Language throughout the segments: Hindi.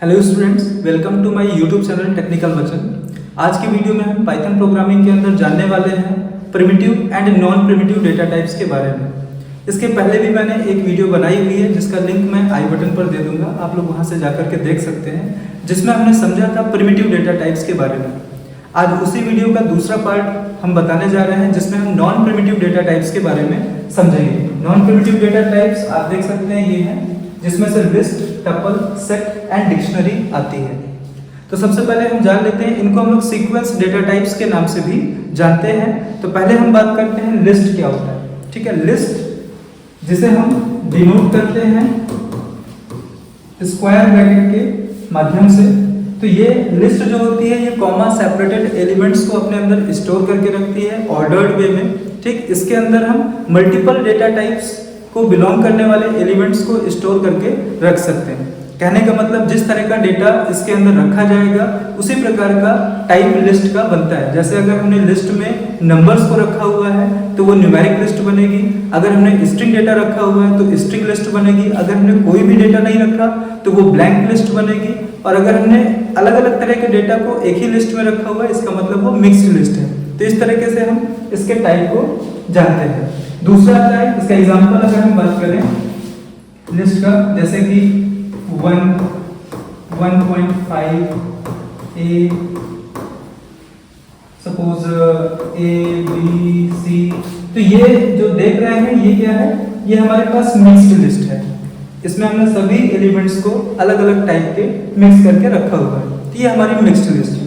Hello students, welcome to my YouTube channel technical Vachan. आज की वीडियो में हम पाइथन प्रोग्रामिंग के अंदर जानने वाले हैं primitive and non primitive data types के बारे में। इसके पहले भी मैंने एक वीडियो बनाई हुई है जिसका लिंक मैं आई बटन पर दे दूंगा, आप लोग वहां से जाकर के देख सकते हैं, जिसमें हमने समझा था प्रिमिटिव डेटा टाइप्स के बारे में। आज उसी वीडियो का दूसरा पार्ट हम बताने जा रहे हैं जिसमें हम नॉन प्रिमिटिव डेटा टाइप्स के बारे में समझेंगे। नॉन प्रिमिटिव डेटा टाइप्स आप देख सकते हैं ये हैं, जिसमें से list, tuple, set and dictionary आती है। तो सबसे पहले हम जान लेते हैं, इनको हम लोग सीक्वेंस डेटा टाइप्स के नाम से भी जानते हैं। तो पहले हम बात करते हैं लिस्ट क्या होता है। ठीक है, लिस्ट जिसे हम डिनोट करते हैं स्क्वायर ब्रैकेट के माध्यम से। तो ये लिस्ट जो होती है ये कॉमा सेपरेटेड एलिमेंट्स को अपने अंदर स्टोर करके रखती है ऑर्डर्ड वे में। ठीक, इसके अंदर हम मल्टीपल डेटा टाइप्स को बिलोंग करने वाले एलिमेंट्स को स्टोर करके रख सकते हैं। कहने का मतलब जिस तरह का डेटा इसके अंदर रखा जाएगा उसी प्रकार का टाइप लिस्ट का बनता है। जैसे अगर हमने लिस्ट में नंबर्स को रखा हुआ है तो वो न्यूमेरिक लिस्ट बनेगी, अगर हमने स्ट्रिंग डेटा रखा हुआ है तो स्ट्रिंग लिस्ट बनेगी, अगर हमने कोई भी डेटा नहीं रखा तो वो ब्लैंक लिस्ट बनेगी, और अगर हमने अलग अलग तरह के डेटा को एक ही लिस्ट में रखा हुआ है इसका मतलब वो मिक्स्ड लिस्ट है। तो इस तरीके से हम इसके टाइप को जानते हैं। दूसरा आता है, इसका एग्जांपल अगर हम बात करें लिस्ट का, जैसे कि 1, 1.5 ए, सपोज ए बी सी। तो ये जो देख रहे हैं ये क्या है, ये हमारे पास मिक्स्ड लिस्ट है। इसमें हमने सभी एलिमेंट्स को अलग अलग टाइप के मिक्स करके रखा हुआ है। तो ये हमारी मिक्स्ड लिस्ट है।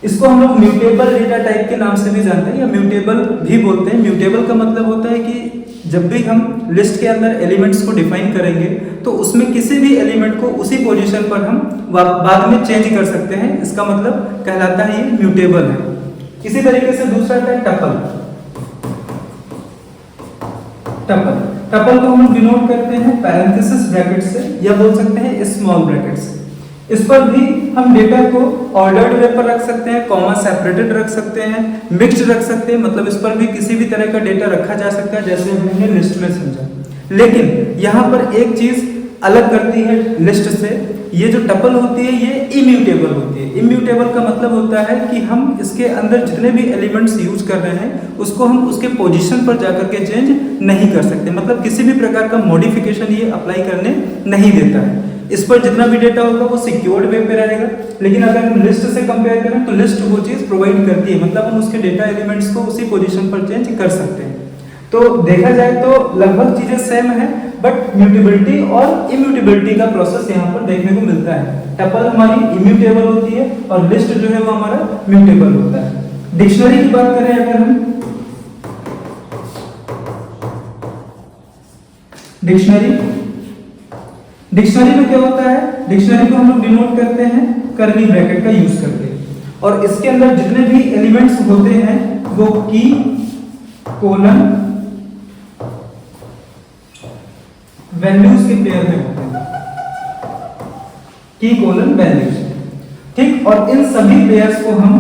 इसको हम लोग म्यूटेबल डेटा टाइप के नाम से भी जानते हैं या म्यूटेबल भी बोलते हैं। म्यूटेबल का मतलब होता है कि जब भी हम लिस्ट के अंदर एलिमेंट्स को डिफाइन करेंगे तो उसमें किसी भी एलिमेंट को उसी पोजीशन पर हम बाद में चेंज कर सकते हैं। इसका मतलब कहलाता है ये म्यूटेबल है। इसी तरीके से दूसरा है टपल। टपल टपल को हम डिनोट करते हैं पैरेंथेसिस ब्रैकेट से या बोल सकते हैं स्मॉल ब्रैकेट से। इस पर भी हम डेटा को ऑर्डर्ड वे पर रख सकते हैं, कॉमा सेपरेटेड रख सकते हैं, मिक्स्ड रख सकते हैं, मतलब इस पर भी किसी भी तरह का डेटा रखा जा सकता है जैसे हमने लिस्ट में समझा। लेकिन यहाँ पर एक चीज अलग करती है लिस्ट से, ये जो टपल होती है ये इम्यूटेबल होती है। इम्यूटेबल का मतलब होता है कि हम इसके अंदर जितने भी एलिमेंट्स यूज कर रहे हैं उसको हम उसके पोजीशन पर जाकर के चेंज नहीं कर सकते, मतलब किसी भी प्रकार का मॉडिफिकेशन ये अप्लाई करने नहीं देता है। इस पर जितना भी डेटा होगा वो सिक्योर्ड वे पे रहेगा। लेकिन अगर हम लिस्ट से कंपेयर करें तो लिस्ट वो चीज प्रोवाइड करती है, मतलब हम उसके डेटा एलिमेंट्स को उसी पोजीशन पर चेंज कर सकते हैं। तो देखा जाए तो लगभग चीजें सेम है, बट म्यूटेबिलिटी और इम्यूटेबिलिटी का प्रोसेस यहाँ पर देखने को मिलता है। टपल हमारी इम्यूटेबल होती है और लिस्ट जो है वो हमारा म्यूटेबल होता है। डिक्शनरी की बात करें अगर हम, डिक्शनरी में क्या होता है, डिक्शनरी को हम लोग डिनोट करते हैं कर्ली ब्रैकेट का यूज करके, और इसके अंदर जितने भी एलिमेंट्स होते हैं वो की, कोलन, वैल्यूज के पेयर में होते हैं। की, कोलन, वैल्यूज। ठीक, और इन सभी पेयर्स को हम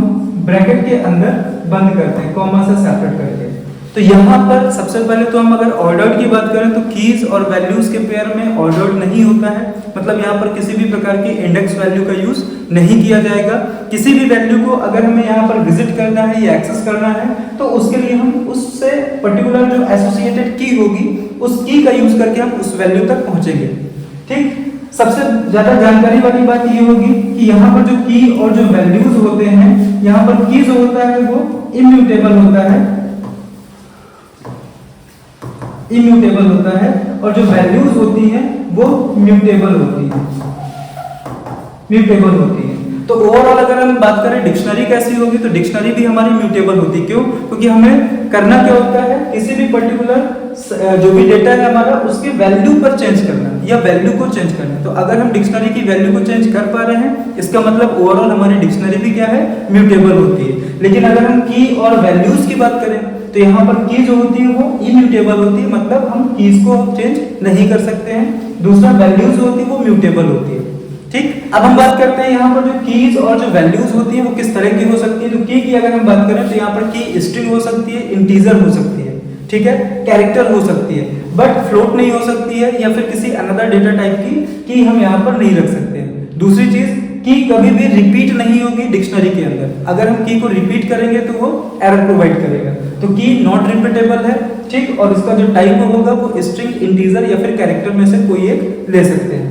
ब्रैकेट के अंदर बंद करते हैं कॉमा से सेपरेट करके। तो यहाँ पर सबसे पहले तो हम अगर ऑर्डर्ड की बात करें तो कीज और वैल्यूज के पेयर में ऑर्डर्ड नहीं होता है, मतलब यहाँ पर किसी भी प्रकार की इंडेक्स वैल्यू का यूज नहीं किया जाएगा। किसी भी वैल्यू को अगर हमें यहाँ पर विजिट करना है या एक्सेस करना है तो उसके लिए हम उससे पर्टिकुलर जो एसोसिएटेड की होगी उस की का यूज करके हम उस वैल्यू तक पहुंचेंगे। ठीक, सबसे ज्यादा जानकारी वाली बात ये होगी कि यहाँ पर जो की और जो वैल्यूज होते हैं, यहाँ पर की जो होता है वो इम्यूटेबल होता है, इम्यूटेबल होता है, और जो वैल्यूज होती हैं वो म्यूटेबल होती है, म्यूटेबल होती है। तो ओवरऑल अगर हम बात करें डिक्शनरी कैसी होगी तो डिक्शनरी भी हमारी म्यूटेबल होती है। क्यों? क्योंकि हमें करना क्या होता है, किसी भी पर्टिकुलर जो भी डेटा है हमारा उसके वैल्यू पर चेंज करना या वैल्यू को चेंज करना। तो अगर हम डिक्शनरी की वैल्यू को चेंज कर पा रहे हैं इसका मतलब ओवरऑल हमारी डिक्शनरी भी क्या है, म्यूटेबल होती है। लेकिन अगर हम की और वैल्यूज की बात करें तो यहाँ पर की जो होती है वो इम्यूटेबल होती है, मतलब हम कीज को चेंज नहीं कर सकते हैं। दूसरा वैल्यूज जो होती है वो म्यूटेबल होती है। ठीक, अब हम बात करते हैं यहाँ पर जो कीज और जो वैल्यूज होती है वो किस तरह की हो सकती है। तो की अगर हम बात करें तो यहाँ पर की स्ट्रिंग हो सकती है, इंटीजर हो सकती है, ठीक है, कैरेक्टर हो सकती है, बट फ्लोट नहीं हो सकती है, या फिर किसी अनदर डेटा टाइप की हम यहाँ पर नहीं रख सकते हैं। दूसरी चीज की कभी भी रिपीट नहीं होगी डिक्शनरी के अंदर, अगर हम की को रिपीट करेंगे तो वो एरर प्रोवाइड करेगा। तो की नॉट रिपीटेबल है, ठीक, और इसका जो टाइप होगा वो स्ट्रिंग, इंटीजर या फिर कैरेक्टर में से कोई एक ले सकते हैं।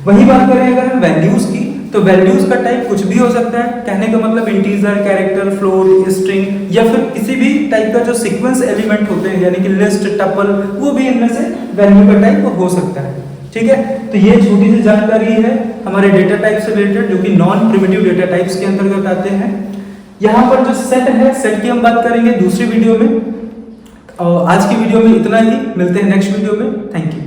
वही बात करें अगर हम वैल्यूज की, तो वैल्यूज का टाइप कुछ भी हो सकता है, कहने का मतलब इंटीजर, कैरेक्टर, फ्लोट, स्ट्रिंग या फिर किसी भी टाइप का जो सीक्वेंस एलिमेंट होते हैं यानी कि लिस्ट, टपल, वो भी इनमें से वैल्यू का टाइप हो सकता है। ठीक है, तो ये छोटी सी जानकारी है हमारे डेटा टाइप से रिलेटेड जो कि नॉन प्रिमिटिव डेटा टाइप्स के अंतर्गत आते हैं। यहाँ पर जो सेट है, सेट की हम बात करेंगे दूसरी वीडियो में। आज की वीडियो में इतना ही, मिलते हैं नेक्स्ट वीडियो में। Thank you.